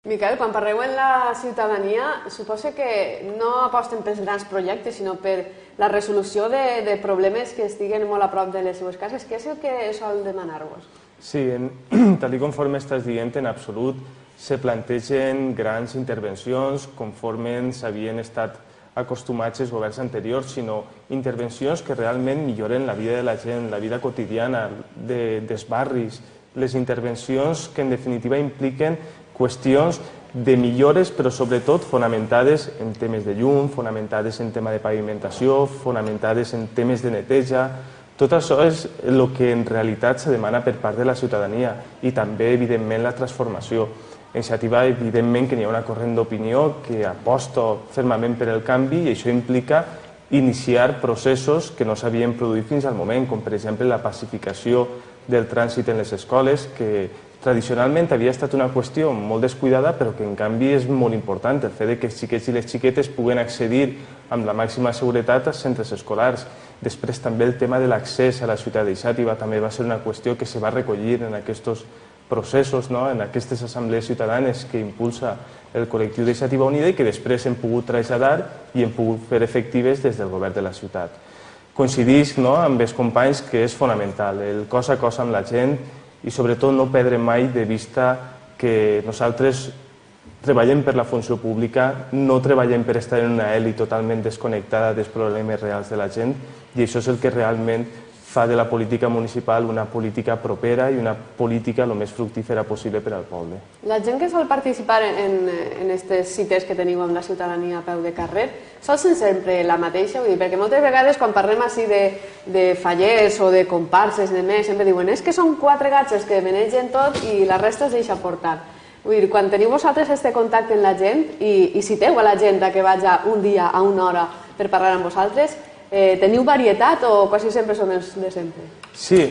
Miquel, quan parleu en la ciutadania, suposo que no aposten pels grans projectes, sinó per la resolució de problemes que estiguen molt a prop de les seues cases. Què és el que sol demanar-vos? Sí, tal conforme estàs dient, en absolut se plantegen grans intervencions conforme s'havien estat acostumats els governs anteriors, sinó intervencions que realment milloren la vida de la gent, la vida quotidiana dels barris, les intervencions que en definitiva impliquen qüestions de millores, però sobretot fonamentades en temes de llum, fonamentades en tema de pavimentació, fonamentades en temes de neteja. Tot això és el que en realitat se demana per part de la ciutadania i també, evidentment, la transformació. Iniciativa, evidentment, que n'hi ha una corrent d'opinió que aposta fermament per el canvi i això implica iniciar processos que no s'havien produït fins al moment, com per exemple la pacificació del trànsit en les escoles, que tradicionalment havia estat una qüestió molt descuidada, però que en canvi és molt important, el fet que els xiquets i les xiquetes puguen accedir amb la màxima seguretat als centres escolars. Després també el tema de l'accés a la ciutat d'Ixàtiva també va ser una qüestió que se va recollir en aquests processos, en aquestes assemblees ciutadanes que impulsa el col·lectiu d'Ixàtiva Unida i que després hem pogut traslladar i hem pogut fer efectives des del govern de la ciutat. Coincidisc amb els companys que és fonamental, el cos a cos amb la gent i sobretot no perdre mai de vista que nosaltres treballem per la funció pública, no treballem per estar en una èlit totalment desconnectada dels problemes reals de la gent i això és el que realment fa de la política municipal una política propera i una política el més fructífera possible per al poble. La gent que sol participar en aquestes cites que teniu amb la ciutadania a peu de carrer sol ser sempre la mateixa? Vull dir, perquè moltes vegades quan parlem així de fallers o de comparses i demés sempre diuen és que són 4 gatxes que manegen tot i la resta es deixa portar. Vull dir, quan teniu vosaltres aquest contacte amb la gent i citeu a la gent que vaja un dia a una hora per parlar amb vosaltres, teniu varietat o quasi sempre són els de sempre? Sí,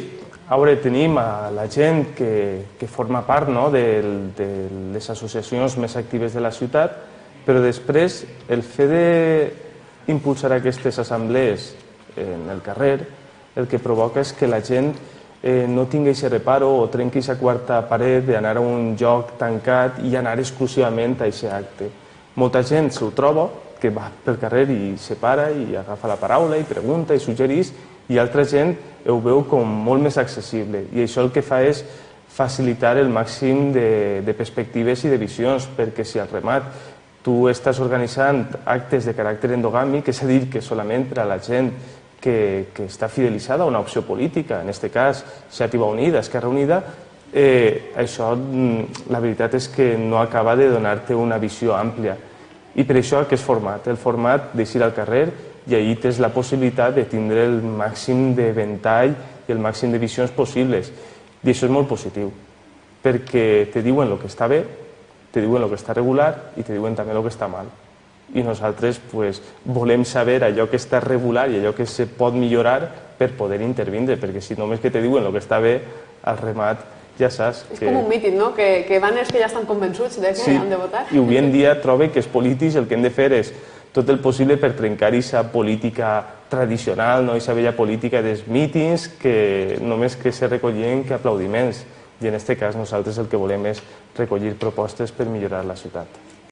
a veure, tenim a la gent que forma part de les associacions més actives de la ciutat, però després el fet d'impulsar aquestes assemblees en el carrer el que provoca és que la gent no tingui aquest reparo o trenqui aquesta quarta paret d'anar a un lloc tancat i anar exclusivament a aquest acte. Molta gent s'ho troba, que va pel carrer i se para i agafa la paraula i pregunta i suggereix i altra gent ho veu com molt més accessible i això el que fa és facilitar el màxim de perspectives i de visions perquè si al remat tu estàs organitzant actes de caràcter endogàmic, és a dir, que solament per a la gent que està fidelitzada a una opció política, en aquest cas Iniciativa Unida, Esquerra Unida, això la veritat és que no acaba de donar-te una visió àmplia. I per això aquest format, el format d'eixir al carrer i ahir tens la possibilitat de tindre el màxim de ventall i el màxim de visions possibles. I això és molt positiu, perquè te diuen el que està bé, te diuen el que està regular i te diuen també el que està mal. I nosaltres volem saber allò que està regular i allò que se pot millorar per poder intervindre, perquè si només que te diuen el que està bé, al remat ja saps que... És com un mític, no? Que van els que ja estan convençuts de que han de votar. I avui en dia trobo que els polítics el que han de fer és tot el possible per trencar aquesta política tradicional, aquesta vella política dels mítings que només que se recollien que aplaudiments. I en aquest cas nosaltres el que volem és recollir propostes per millorar la ciutat.